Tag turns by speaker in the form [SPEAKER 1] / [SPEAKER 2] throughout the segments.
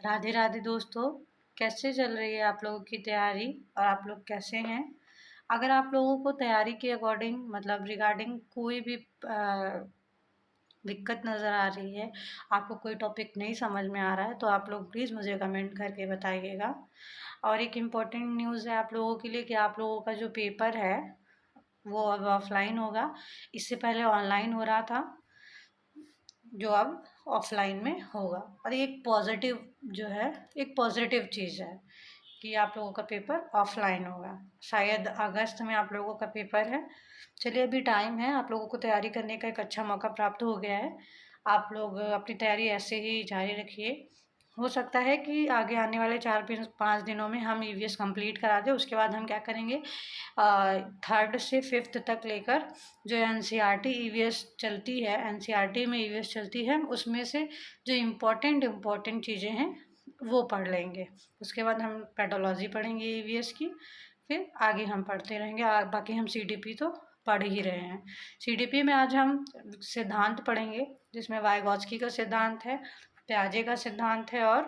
[SPEAKER 1] राधे राधे दोस्तों। कैसे चल रही है आप लोगों की तैयारी और आप लोग कैसे हैं? अगर आप लोगों को तैयारी के अकॉर्डिंग मतलब रिगार्डिंग कोई भी दिक्कत नज़र आ रही है, आपको कोई टॉपिक नहीं समझ में आ रहा है, तो आप लोग प्लीज़ मुझे कमेंट करके बताइएगा। और एक इम्पॉर्टेंट न्यूज़ है आप लोगों के लिए कि आप लोगों का जो पेपर है वो अब ऑफलाइन होगा। इससे पहले ऑनलाइन हो रहा था, जो अब ऑफलाइन में होगा। और एक पॉजिटिव जो है, एक पॉजिटिव चीज़ है कि आप लोगों का पेपर ऑफलाइन होगा। शायद अगस्त में आप लोगों का पेपर है। चलिए, अभी टाइम है, आप लोगों को तैयारी करने का एक अच्छा मौका प्राप्त हो गया है। आप लोग अपनी तैयारी ऐसे ही जारी रखिए। हो सकता है कि आगे आने वाले 4-5 दिनों में हम ईवीएस कंप्लीट करा दें। उसके बाद हम क्या करेंगे, 3rd से 5th तक लेकर जो एनसीईआरटी ईवीएस चलती है, एनसीईआरटी में ईवीएस चलती है, उसमें से जो इम्पोर्टेंट चीज़ें हैं वो पढ़ लेंगे। उसके बाद हम पेडोलॉजी पढ़ेंगे ईवीएस की, फिर आगे हम पढ़ते रहेंगे। बाकी हम सीडीपी तो पढ़ ही रहे हैं। सीडीपी में आज हम सिद्धांत पढ़ेंगे, जिसमें वाइगॉत्स्की का सिद्धांत है, प्याजे का सिद्धांत है और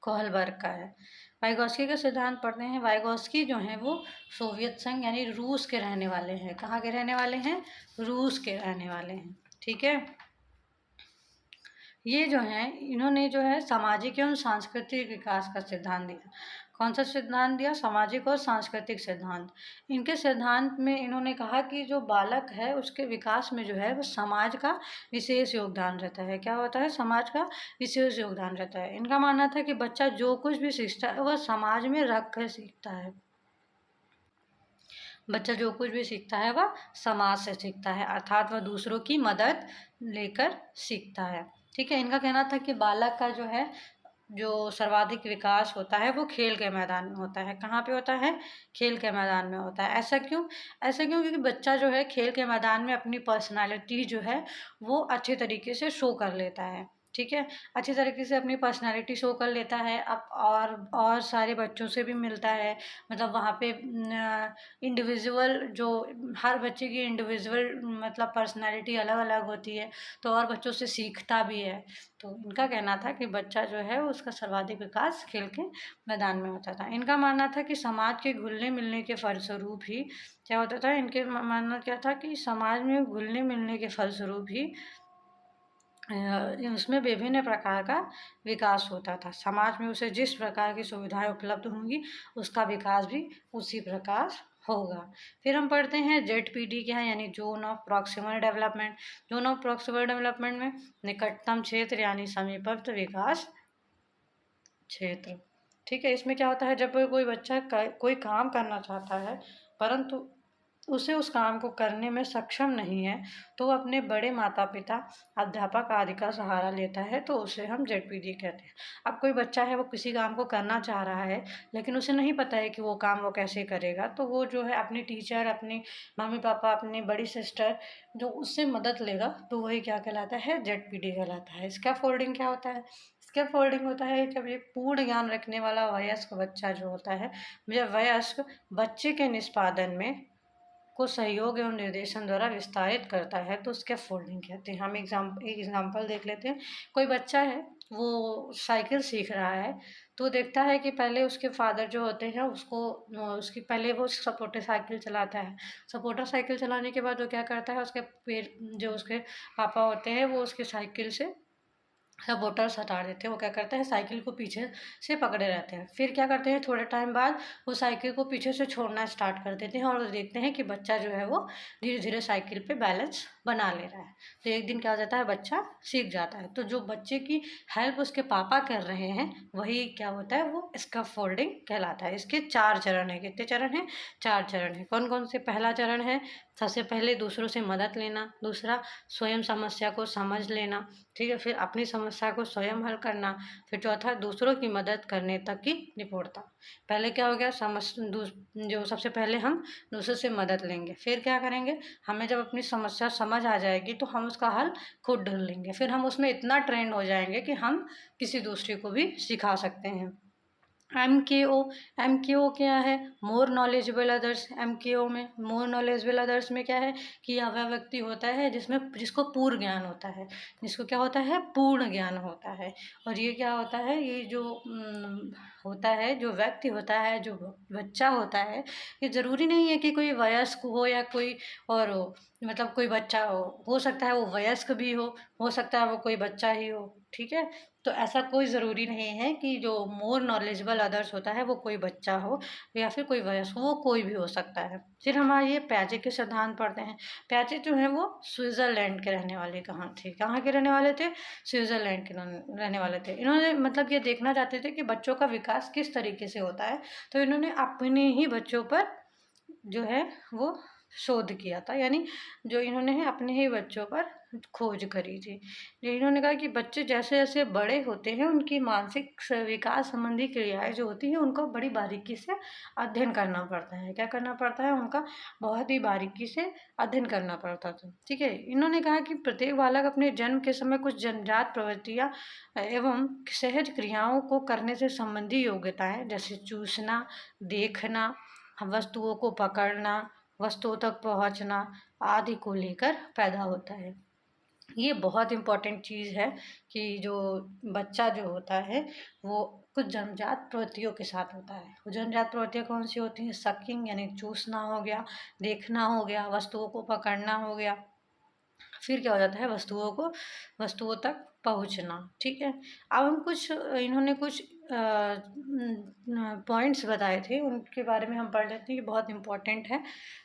[SPEAKER 1] कोहलबर्ग का है। वाइगॉत्स्की का सिद्धांत पढ़ते हैं। वाइगॉत्स्की जो हैं वो सोवियत संघ यानी रूस के रहने वाले हैं। कहाँ के रहने वाले हैं? रूस के रहने वाले हैं। ठीक है। ये जो हैं, इन्होंने जो है सामाजिक एवं सांस्कृतिक विकास का सिद्धांत दिया। कौन सा सिद्धांत दिया? सामाजिक और सांस्कृतिक सिद्धांत। इनके सिद्धांत में इन्होंने कहा कि जो बालक है उसके विकास में जो है वो समाज का विशेष योगदान रहता है। क्या होता है? समाज का विशेष योगदान रहता है। इनका मानना था कि बच्चा जो कुछ भी सीखता है वह समाज में रख कर सीखता है। बच्चा जो कुछ भी सीखता है वह समाज से सीखता है, अर्थात वह दूसरों की मदद लेकर सीखता है। ठीक है। इनका कहना था कि बालक का जो है, जो सर्वाधिक विकास होता है वो खेल के मैदान में होता है। कहाँ पे होता है? खेल के मैदान में होता है। ऐसा क्यों? ऐसा क्यों? क्योंकि बच्चा जो है खेल के मैदान में अपनी पर्सनालिटी जो है वो अच्छे तरीके से शो कर लेता है। ठीक है। अच्छी तरीके से अपनी पर्सनालिटी शो कर लेता है। अब और सारे बच्चों से भी मिलता है। मतलब वहाँ पे इंडिविजुअल जो हर बच्चे की इंडिविजुअल मतलब पर्सनालिटी अलग अलग होती है, तो और बच्चों से सीखता भी है। तो इनका कहना था कि बच्चा जो है उसका सर्वाधिक विकास खेल के मैदान में होता था। इनका मानना था कि समाज के घुलने मिलने के फलस्वरूप ही क्या होता था, इनके मानना क्या था कि समाज में घुलने मिलने के फलस्वरूप ही उसमें विभिन्न प्रकार का विकास होता था। समाज में उसे जिस प्रकार की सुविधाएं उपलब्ध होंगी उसका विकास भी उसी प्रकार होगा। फिर हम पढ़ते हैं जेडपीडी क्या है, यानी zone of proximal development. Zone of proximal development में निकटतम क्षेत्र यानी समीपस्थ विकास क्षेत्र। ठीक है। इसमें क्या होता है, जब कोई बच्चा कोई काम करना चाहता है परंतु उसे उस काम को करने में सक्षम नहीं है, तो वो अपने बड़े माता पिता अध्यापक आदि का सहारा लेता है, तो उसे हम जेडपीडी कहते हैं। अब कोई बच्चा है वो किसी काम को करना चाह रहा है लेकिन उसे नहीं पता है कि वो काम वो कैसे करेगा, तो वो जो है अपनी टीचर, अपनी मम्मी पापा, अपनी बड़ी सिस्टर जो उससे मदद लेगा, तो वही क्या कहलाता है? जेडपीडी कहलाता है। स्कैफोल्डिंग क्या होता है? स्कैफोल्डिंग होता है जब एक पूर्ण ज्ञान रखने वाला वयस्क बच्चा जो होता है, जब वयस्क बच्चे के निष्पादन में को सहयोग एवं निर्देशन द्वारा विस्तारित करता है, तो स्कैफोल्डिंग कहते हैं। हम एक एग्जाम्पल देख लेते हैं। कोई बच्चा है वो साइकिल सीख रहा है, तो देखता है कि पहले उसके फादर जो होते हैं उसको उसकी पहले वो सपोर्टर साइकिल चलाता है। सपोर्टर साइकिल चलाने के बाद वो क्या करता है, उसके पैर जो उसके पापा होते हैं वो उसके साइकिल से सपोर्टर्स हटा देते हैं। वो क्या करते हैं, साइकिल को पीछे से पकड़े रहते हैं। फिर क्या करते हैं, थोड़े टाइम बाद वो साइकिल को पीछे से छोड़ना स्टार्ट कर देते हैं और वो देखते हैं कि बच्चा जो है वो धीरे धीरे साइकिल पे बैलेंस बना ले रहा है। तो एक दिन क्या हो जाता है, बच्चा सीख जाता है। तो जो बच्चे की हेल्प उसके पापा कर रहे हैं वही क्या होता है, वो स्कैफोल्डिंग कहलाता है। इसके 4 चरण है। कितने चरण हैं? 4 चरण है। कौन कौन से? पहला चरण है सबसे पहले दूसरों से मदद लेना। दूसरा, स्वयं समस्या को समझ लेना। ठीक है। फिर अपनी समस्या को स्वयं हल करना। फिर चौथा, दूसरों की मदद करने तक की निपुणता। पहले क्या हो गया, जो सबसे पहले हम दूसरे से मदद लेंगे। फिर क्या करेंगे, हमें जब अपनी समस्या समझ आ जाएगी तो हम उसका हल खुद ढूंढ लेंगे। फिर हम उसमें इतना ट्रेंड हो जाएंगे कि हम किसी दूसरे को भी सिखा सकते हैं। MKO, MKO क्या है? More knowledgeable others. MKO में मोर नॉलेजेबल अदर्स में क्या है कि वह व्यक्ति होता है जिसको पूर्ण ज्ञान होता है, जिसको क्या होता है? पूर्ण ज्ञान होता है। और ये क्या होता है? ये जो होता है, जो व्यक्ति होता है, जो बच्चा होता है, ये ज़रूरी नहीं है कि कोई वयस्क हो या कोई और हो, मतलब कोई बच्चा हो सकता है वो वयस्क भी हो सकता है वो कोई बच्चा ही हो, ठीक है। तो ऐसा कोई ज़रूरी नहीं है कि जो मोर नॉलेजेबल अदर्स होता है वो कोई बच्चा हो या फिर कोई वयस्क हो, वो कोई भी हो सकता है। फिर हमारे ये प्याजे के सिद्धांत पढ़ते हैं। प्याजे जो है वो स्विट्ज़रलैंड के रहने वाले कहाँ के रहने वाले थे? स्विट्ज़रलैंड के रहने वाले थे। इन्होंने मतलब ये देखना चाहते थे कि बच्चों का विकास किस तरीके से होता है, तो इन्होंने अपने ही बच्चों पर जो है वो शोध किया था, यानी जो इन्होंने है अपने ही बच्चों पर खोज करी थी। इन्होंने कहा कि बच्चे जैसे जैसे बड़े होते हैं उनकी मानसिक विकास संबंधी क्रियाएं जो होती हैं उनको बड़ी बारीकी से अध्ययन करना पड़ता है। क्या करना पड़ता है? उनका बहुत ही बारीकी से अध्ययन करना पड़ता था, ठीक है। इन्होंने कहा कि प्रत्येक बालक अपने जन्म के समय कुछ जन्मजात प्रवृत्तियाँ एवं सहज क्रियाओं को करने से संबंधी योग्यताएं, जैसे चूसना, देखना, वस्तुओं को पकड़ना, वस्तुओं तक पहुंचना आदि को लेकर पैदा होता है। ये बहुत इम्पोर्टेंट चीज़ है कि जो बच्चा जो होता है वो कुछ जन्मजात प्रवृत्तियों के साथ होता है। वो जन्मजात प्रवृत्तियाँ कौन सी होती हैं? सकिंग यानी चूसना हो गया, देखना हो गया, वस्तुओं को पकड़ना हो गया, फिर क्या हो जाता है? वस्तुओं तक पहुंचना, ठीक है। अब हम कुछ इन्होंने कुछ पॉइंट्स बताए थे, उनके बारे में हम पढ़ लेते हैं, ये बहुत इंपॉर्टेंट है।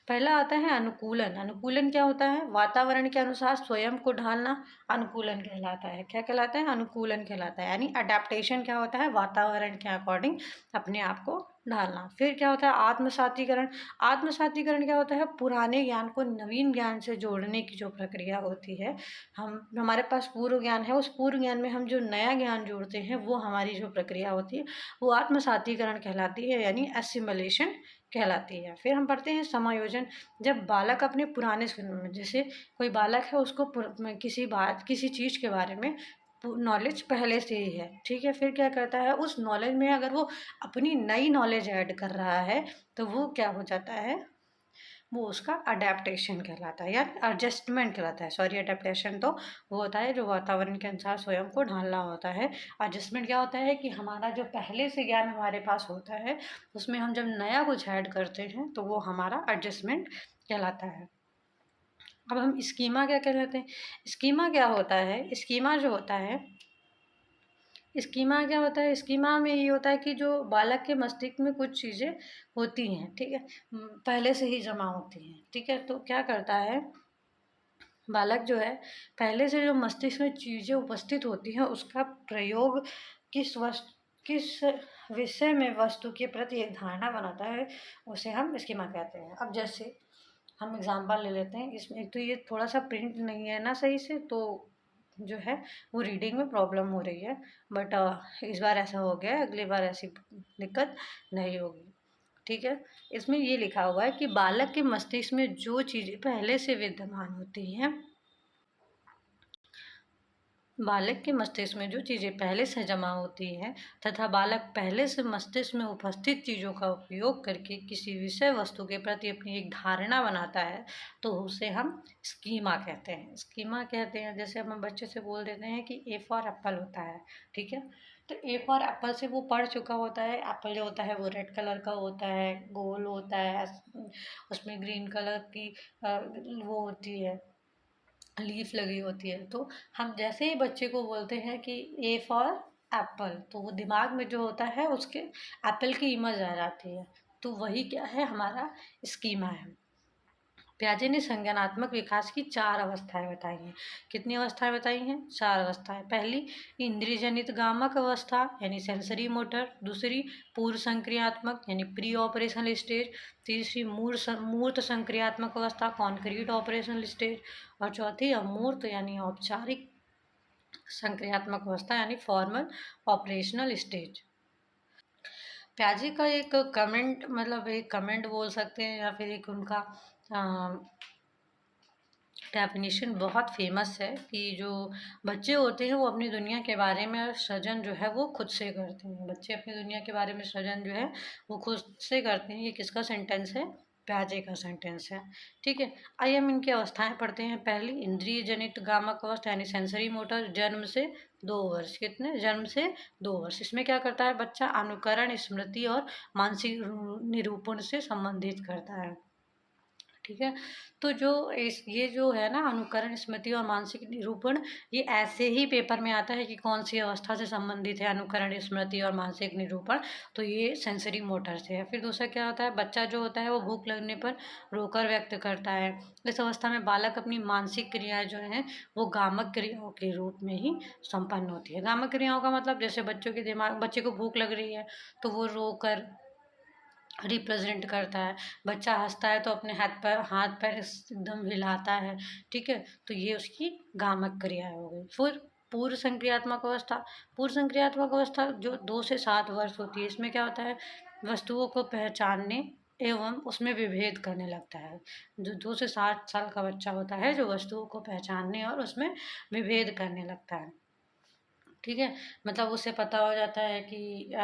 [SPEAKER 1] पहला आता है अनुकूलन। अनुकूलन क्या होता है? वातावरण के अनुसार स्वयं को ढालना अनुकूलन कहलाता है। क्या कहलाता है? अनुकूलन कहलाता है। यानी अडेप्टेशन क्या होता है? वातावरण के अकॉर्डिंग अपने आप को ढालना। फिर क्या होता है? आत्मसातीकरण। आत्मसातीकरण क्या होता है? पुराने ज्ञान को नवीन ज्ञान से जोड़ने की जो प्रक्रिया होती है। हमारे पास पूर्व ज्ञान है, उस पूर्व ज्ञान में हम जो नया ज्ञान जोड़ते हैं वो हमारी जो प्रक्रिया होती है वो आत्मसातीकरण कहलाती है, यानी एसिमिलेशन कहलाती है। फिर हम पढ़ते हैं समायोजन। जब बालक अपने पुराने जैसे कोई बालक है उसको किसी चीज़ के बारे में नॉलेज पहले से ही है, ठीक है। फिर क्या करता है? उस नॉलेज में अगर वो अपनी नई नॉलेज ऐड कर रहा है तो वो क्या हो जाता है? वो उसका अडेप्टेशन कहलाता है या एडजस्टमेंट कहलाता है। सॉरी, अडेप्टेशन तो वो होता है जो वातावरण के अनुसार स्वयं को ढालना होता है। एडजस्टमेंट क्या होता है कि हमारा जो पहले से ज्ञान हमारे पास होता है उसमें हम जब नया कुछ ऐड करते हैं तो वो हमारा एडजस्टमेंट कहलाता है। अब हम स्कीमा क्या कहलाते हैं? स्कीमा क्या होता है? स्कीमा जो होता है, स्कीमा क्या होता है? स्कीमा में ये होता है कि जो बालक के मस्तिष्क में कुछ चीज़ें होती हैं, ठीक है, पहले से ही जमा होती हैं, ठीक है। तो क्या करता है बालक जो है, पहले से जो मस्तिष्क में चीज़ें उपस्थित होती हैं उसका प्रयोग किस विषय में वस्तु के प्रति एक धारणा बनाता है, उसे हम स्कीमा कहते हैं। अब जैसे हम एग्जाम्पल ले लेते हैं, इसमें एक तो ये थोड़ा सा प्रिंट नहीं है ना सही से, तो जो है वो रीडिंग में प्रॉब्लम हो रही है। बट इस बार ऐसा हो गया है, अगली बार ऐसी दिक्कत नहीं होगी, ठीक है। इसमें ये लिखा हुआ है कि बालक के मस्तिष्क में जो चीज़ें पहले से विद्यमान होती हैं, बालक के मस्तिष्क में जो चीज़ें पहले से जमा होती हैं तथा बालक पहले से मस्तिष्क में उपस्थित चीज़ों का उपयोग करके किसी विषय वस्तु के प्रति अपनी एक धारणा बनाता है, तो उसे हम स्कीमा कहते हैं। स्कीमा कहते हैं, जैसे हम बच्चे से बोल देते हैं कि ए फॉर एप्पल होता है, ठीक है। तो ए फॉर एप्पल से वो पढ़ चुका होता है। एप्पल जो होता है वो रेड कलर का होता है, गोल होता है, उसमें ग्रीन कलर की वो होती है, लीफ लगी होती है। तो हम जैसे ही बच्चे को बोलते हैं कि ए फॉर एप्पल, तो वो दिमाग में जो होता है उसके एप्पल की इमेज आ जाती है। तो वही क्या है? हमारा स्कीमा है। पियाजे ने संज्ञानात्मक विकास की 4 अवस्थाएं बताई हैं। कितनी अवस्थाएं बताई हैं? 4 अवस्थाएं। पहली इंद्रिय जनित गामक अवस्था यानी सेंसरी मोटर, दूसरी पूर्व संक्रियात्मक यानी प्री ऑपरेशनल स्टेज, तीसरी मूर्त संक्रियात्मक अवस्था कॉन्क्रीट ऑपरेशनल स्टेज, और चौथी अमूर्त यानी औपचारिक संक्रियात्मक अवस्था यानी फॉर्मल ऑपरेशनल स्टेज। प्याजे का एक कमेंट, मतलब एक कमेंट बोल सकते हैं या फिर एक उनका डेफिनेशन बहुत फेमस है कि जो बच्चे होते हैं वो अपनी दुनिया के बारे में सृजन जो है वो खुद से करते हैं। बच्चे अपनी दुनिया के बारे में सृजन जो है वो खुद से करते हैं। ये किसका सेंटेंस है? प्याजे का सेंटेंस है। ठीक है, आइए हम इनकी अवस्थाएं पढ़ते हैं। पहली, इंद्रिय जनित गामक अवस्था यानी सेंसरी मोटर, जन्म से 2 वर्ष। कितने? जन्म से 2 वर्ष। इसमें क्या करता है बच्चा? अनुकरण, स्मृति और मानसिक निरूपण से संबंधित करता है। ठीक है, तो जो ये जो है ना अनुकरण, स्मृति और मानसिक निरूपण, ये ऐसे ही पेपर में आता है कि कौन सी अवस्था से संबंधित है अनुकरण, स्मृति और मानसिक निरूपण, तो ये सेंसरी मोटर से है। फिर दूसरा क्या होता है? बच्चा जो होता है वो भूख लगने पर रोकर व्यक्त करता है। इस अवस्था में बालक अपनी मानसिक क्रियाएं जो हैं वो गामक क्रियाओं के रूप में ही संपन्न होती है। गामक क्रियाओं का मतलब जैसे बच्चे को भूख लग रही है तो वो रोकर रिप्रेजेंट करता है। बच्चा हंसता है तो अपने हाथ पैर एकदम हिलाता है। ठीक है, तो ये उसकी गामक क्रिया हो गई। फिर पूर्व संक्रियात्मक अवस्था। पूर्व संक्रियात्मक अवस्था जो 2 से 7 वर्ष होती है, इसमें क्या होता है? वस्तुओं को पहचानने एवं उसमें विभेद करने लगता है। जो 2 से 7 साल का बच्चा होता है जो वस्तुओं को पहचानने और उसमें विभेद करने लगता है। ठीक है, मतलब उसे पता हो जाता है कि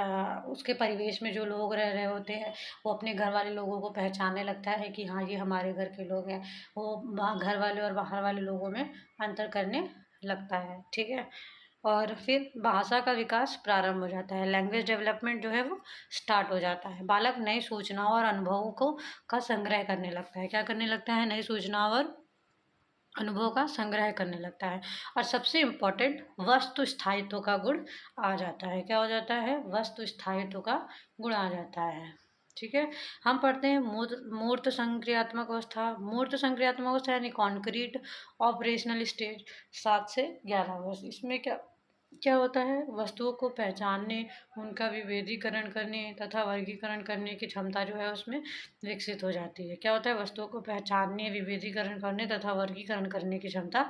[SPEAKER 1] उसके परिवेश में जो लोग रह रहे होते हैं वो अपने घर वाले लोगों को पहचानने लगता है कि हाँ ये हमारे घर के लोग हैं। वो घर वाले और बाहर वाले लोगों में अंतर करने लगता है। ठीक है, और फिर भाषा का विकास प्रारंभ हो जाता है। लैंग्वेज डेवलपमेंट जो है वो स्टार्ट हो जाता है। बालक नई सूचनाओं और अनुभवों को का संग्रह करने लगता है। क्या करने लगता है? नई सूचनाओं और अनुभव का संग्रह करने लगता है। और सबसे इम्पोर्टेंट, वस्तु स्थायित्व का गुण आ जाता है। क्या हो जाता है? वस्तु स्थायित्व का गुण आ जाता है। ठीक है, हम पढ़ते हैं मूर्त संक्रियात्मक अवस्था। मूर्त संक्रियात्मक अवस्था यानी कॉन्क्रीट ऑपरेशनल स्टेज, 7 से 11 वर्ष। इसमें क्या क्या होता है? वस्तुओं को पहचानने, उनका विभेदीकरण करने तथा वर्गीकरण करने की क्षमता जो है उसमें विकसित हो जाती है। क्या होता है? वस्तुओं को पहचानने, विभेदीकरण करने तथा वर्गीकरण करने की क्षमता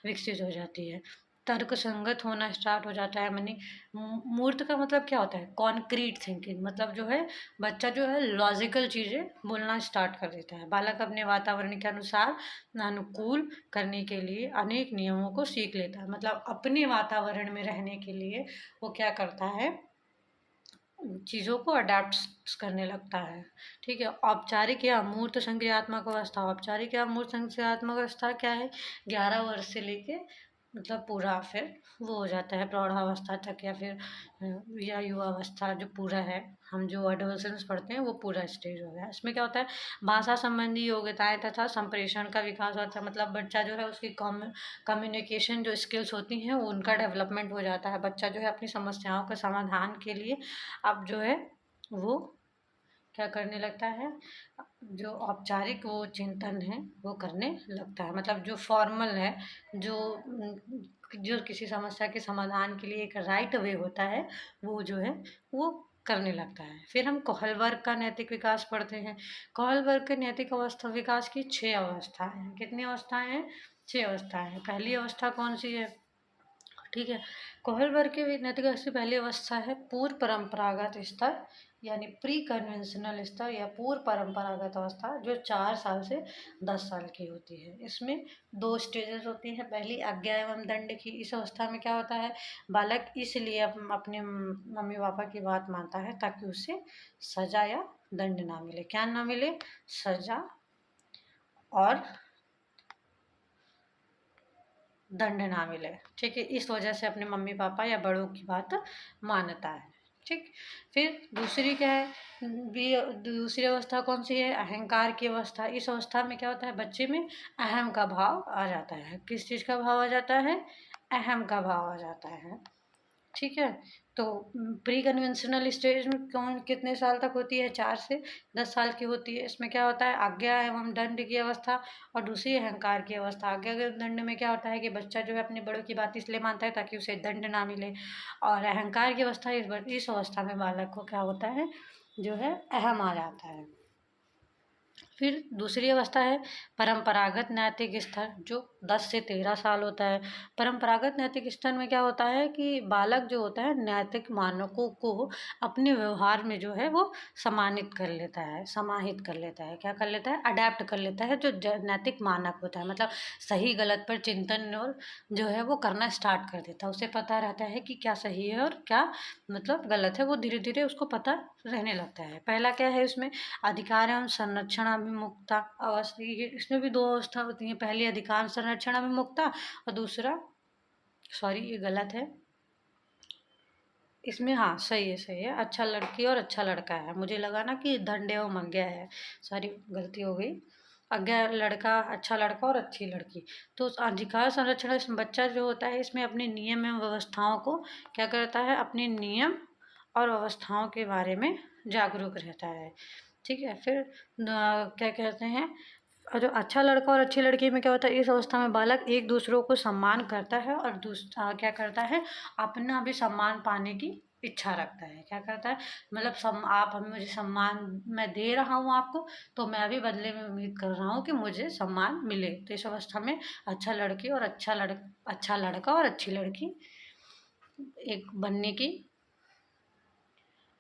[SPEAKER 1] विकसित हो जाती है। तर्क संगत होना स्टार्ट हो जाता है। मानी मूर्त का मतलब क्या होता है? कॉन्क्रीट थिंकिंग, मतलब जो है बच्चा जो है लॉजिकल चीज़ें बोलना स्टार्ट कर देता है। बालक अपने वातावरण के अनुसार अनुकूल करने के लिए अनेक नियमों को सीख लेता है। मतलब अपने वातावरण में रहने के लिए वो क्या करता है? चीज़ों को अडेप्ट करने लगता है। ठीक है, औपचारिक या अमूर्त संक्रियात्मक अवस्था। औपचारिक या अमूर्त संक्रियात्मक अवस्था क्या है? 11 वर्ष से लेके मतलब पूरा फिर वो हो जाता है प्रौढ़ावस्था तक, या फिर या युवावस्था जो पूरा है, हम जो एडोलसेंस पढ़ते हैं वो पूरा स्टेज हो गया। इसमें क्या होता है? भाषा संबंधी योग्यताएं तथा संप्रेषण का विकास होता है। मतलब बच्चा जो है उसकी कम्युनिकेशन जो स्किल्स होती हैं वो उनका डेवलपमेंट हो जाता है। बच्चा जो है अपनी समस्याओं के समाधान के लिए अब जो है वो क्या करने लगता है? जो औपचारिक वो चिंतन है वो करने लगता है। मतलब जो फॉर्मल है, जो जो किसी समस्या के समाधान के लिए एक राइट वे होता है वो जो है वो करने लगता है। फिर हम कोहलबर्ग का नैतिक विकास पढ़ते हैं। कोहलबर्ग के नैतिक अवस्था विकास की 6 अवस्थाएं हैं। कितनी अवस्थाएं हैं? 6 अवस्थाएं हैं। पहली अवस्था कौन सी है? ठीक है, कोहलबर्ग के नैतिक विकास की पहली अवस्था है पूर्व परंपरागत स्तर यानी प्री कन्वेंशनल स्तर या पूर्व परंपरागत अवस्था, जो 4 साल से 10 साल की होती है। इसमें 2 स्टेजेस होती हैं। पहली आज्ञा एवं दंड की। इस अवस्था में क्या होता है? बालक इसलिए अपने मम्मी पापा की बात मानता है ताकि उसे सजा या दंड ना मिले। क्या ना मिले? सजा और दंड ना मिले। ठीक है, इस वजह से अपने मम्मी पापा या बड़ों की बात मानता है। ठीक, फिर दूसरी क्या है? दूसरी अवस्था कौन सी है? अहंकार की अवस्था। इस अवस्था में क्या होता है? बच्चे में अहम का भाव आ जाता है। किस चीज़ का भाव आ जाता है? अहम का भाव आ जाता है। ठीक है, तो प्री कन्वेंशनल स्टेज में कौन कितने साल तक होती है? 4 से 10 साल की होती है। इसमें क्या होता है? आज्ञा एवं दंड की अवस्था। और दूसरी अहंकार की अवस्था। आज्ञा एवं दंड में क्या होता है कि बच्चा जो है अपने बड़ों की बात इसलिए मानता है ताकि उसे दंड ना मिले। और अहंकार की अवस्था, इस अवस्था में बालक को क्या होता है? जो है अहम आ जाता है। फिर दूसरी अवस्था है परंपरागत नैतिक स्तर, जो 10 से 13 साल होता है। परंपरागत नैतिक स्तर में क्या होता है कि बालक जो होता है नैतिक मानकों को अपने व्यवहार में जो है वो सम्मानित कर लेता है, समाहित कर लेता है, क्या कर लेता है, अडैप्ट कर लेता है जो नैतिक मानक होता है, मतलब सही गलत पर चिंतन और जो है वो करना स्टार्ट कर देता है। उसे पता रहता है कि क्या सही है और क्या मतलब गलत है, वो धीरे धीरे उसको पता रहने लगता है। पहला क्या है इसमें, अधिकार एवं संरक्षण अभिमुखता अवस्था। इसमें भी दो अवस्था होती है, पहली अधिकार संरक्षण अभिमुखता और दूसरा, सॉरी ये गलत है इसमें, हाँ सही है, अच्छा लड़की और अच्छा लड़का है, मुझे लगा ना कि धन्य एवं अज्ञा है, सॉरी गलती हो गई, अज्ञा लड़का, अच्छा लड़का और अच्छी लड़की। तो उस अधिकार संरक्षण इस बच्चा जो होता है इसमें अपने नियम एवं व्यवस्थाओं को क्या करता है, अपने नियम और व्यवस्थाओं के बारे में जागरूक रहता है। ठीक है, फिर क्या कहते हैं, और जो अच्छा लड़का और अच्छी लड़की में क्या होता है, इस अवस्था में बालक एक दूसरों को सम्मान करता है और दूसरा क्या करता है, अपना भी सम्मान पाने की इच्छा रखता है। क्या करता है, मतलब आप हमें, मुझे सम्मान मैं दे रहा हूँ आपको, तो मैं भी बदले में उम्मीद कर रहा हूँ कि मुझे सम्मान मिले। तो इस अवस्था में अच्छा लड़का और अच्छी लड़की एक बनने की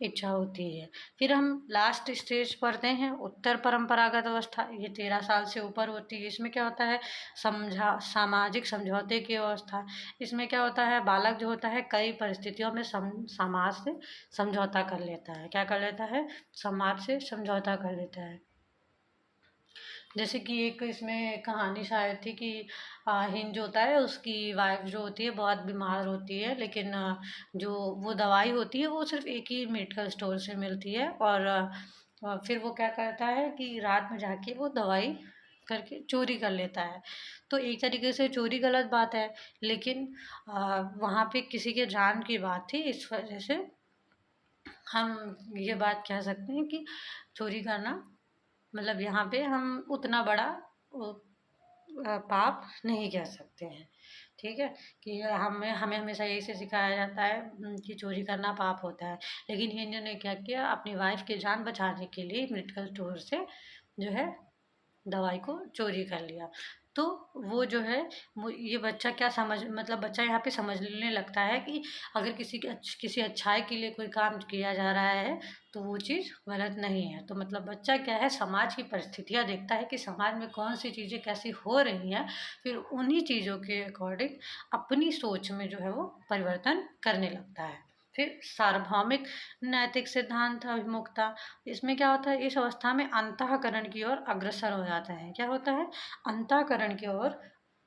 [SPEAKER 1] इच्छा होती है। फिर हम लास्ट स्टेज पढ़ते हैं, उत्तर परंपरागत अवस्था, ये 13 साल से ऊपर होती है। इसमें क्या होता है, सामाजिक समझौते की अवस्था। इसमें क्या होता है, बालक जो होता है कई परिस्थितियों में समाज से समझौता कर लेता है। क्या कर लेता है, समाज से समझौता कर लेता है। जैसे कि एक इसमें कहानी शायद थी कि हिंद जो होता है उसकी वाइफ जो होती है बहुत बीमार होती है, लेकिन जो वो दवाई होती है वो सिर्फ एक ही मेडिकल स्टोर से मिलती है, और फिर वो क्या करता है कि रात में जाके वो दवाई करके चोरी कर लेता है। तो एक तरीके से चोरी गलत बात है, लेकिन वहाँ पे किसी के जान की बात थी, इस वजह से हम ये बात कह सकते हैं कि चोरी करना, मतलब यहाँ पे हम उतना बड़ा पाप नहीं कह सकते हैं। ठीक है, कि हमें हमें हमेशा यही से सिखाया जाता है कि चोरी करना पाप होता है, लेकिन हिंदू ने क्या किया, अपनी वाइफ की जान बचाने के लिए मेडिकल स्टोर से जो है दवाई को चोरी कर लिया। तो वो जो है, ये बच्चा क्या समझ, मतलब बच्चा यहाँ पे समझने लगता है कि अगर किसी अच्छाई के लिए कोई काम किया जा रहा है तो वो चीज़ गलत नहीं है। तो मतलब बच्चा क्या है, समाज की परिस्थितियाँ देखता है कि समाज में कौन सी चीज़ें कैसी हो रही हैं, फिर उन्हीं चीज़ों के अकॉर्डिंग अपनी सोच में जो है वो परिवर्तन करने लगता है। फिर सार्वभौमिक नैतिक सिद्धांत अभिमुखता। इसमें क्या होता है, इस अवस्था में अंतःकरण की ओर अग्रसर हो जाता है। क्या होता है, अंतःकरण की ओर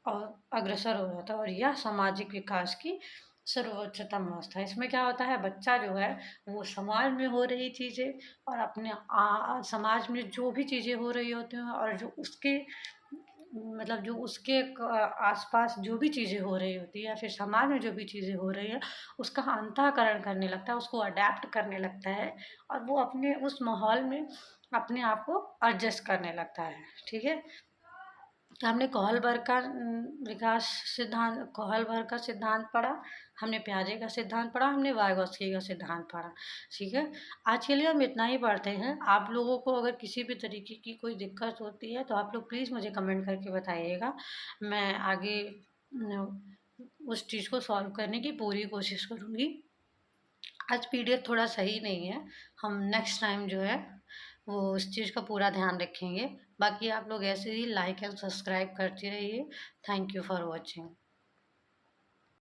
[SPEAKER 1] और अग्रसर हो जाता है, और यह सामाजिक विकास की सर्वोच्चतम अवस्था है। इसमें क्या होता है, बच्चा जो है वो समाज में हो रही चीज़ें और अपने समाज में जो भी चीज़ें हो रही होती हैं और जो उसके मतलब जो उसके आसपास जो भी चीज़ें हो रही होती है या फिर समाज में जो भी चीज़ें हो रही है उसका अंतःकरण करने लगता है, उसको अडेप्ट करने लगता है, और वो अपने उस माहौल में अपने आप को एडजस्ट करने लगता है। ठीक है, तो हमने कोहलबर्ग का कोहलबर्ग का सिद्धांत पढ़ा, हमने प्याजे का सिद्धांत पढ़ा, हमने वाइगोत्स्की का सिद्धांत पढ़ा। ठीक है, आज के लिए हम इतना ही पढ़ते हैं। आप लोगों को अगर किसी भी तरीके की कोई दिक्कत होती है तो आप लोग प्लीज़ मुझे कमेंट करके बताइएगा, मैं आगे उस चीज़ को सॉल्व करने की पूरी कोशिश करूँगी। आज पीडीएफ थोड़ा सही नहीं है, हम नेक्स्ट टाइम जो है वो उस चीज़ का पूरा ध्यान रखेंगे। बाकी आप लोग ऐसे ही लाइक एंड सब्सक्राइब करते रहिए। Thank you for watching.